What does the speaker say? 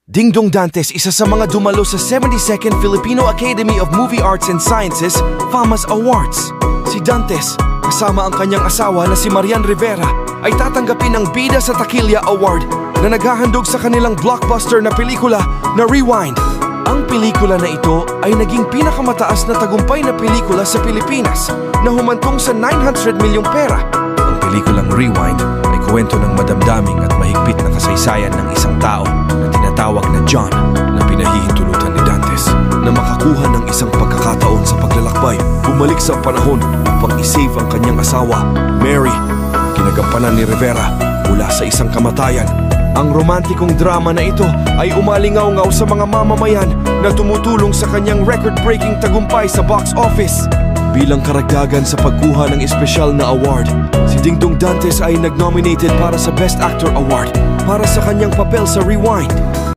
Dingdong Dantes, isa sa mga dumalo sa 72nd Filipino Academy of Movie Arts and Sciences, FAMAS Awards. Si Dantes, kasama ang kanyang asawa na si Marian Rivera, ay tatanggapin ang Bida sa Taquilla Award na naghahandog sa kanilang blockbuster na pelikula na Rewind. Ang pelikula na ito ay naging pinakamataas na tagumpay na pelikula sa Pilipinas na humantong sa 900 milyong pera. Ang pelikulang Rewind ay kwento ng madamdaming at mahigpit na kasaysayan ng isang tao na tinatawag na John na pinahihintulutan ni Dantes na makakuha ng isang pagkakataon sa paglalakbay, bumalik sa panahon upang isave ang kanyang asawa, Mary, ginagampanan ni Rivera mula sa isang kamatayan. Ang romantikong drama na ito ay umalingaw-ngaw sa mga mamamayan na tumutulong sa kanyang record-breaking tagumpay sa box office. Bilang karagdagan sa pagkuha ng espesyal na award, si Dingdong Dantes ay nag-nominated para sa Best Actor Award para sa kanyang papel sa Rewind.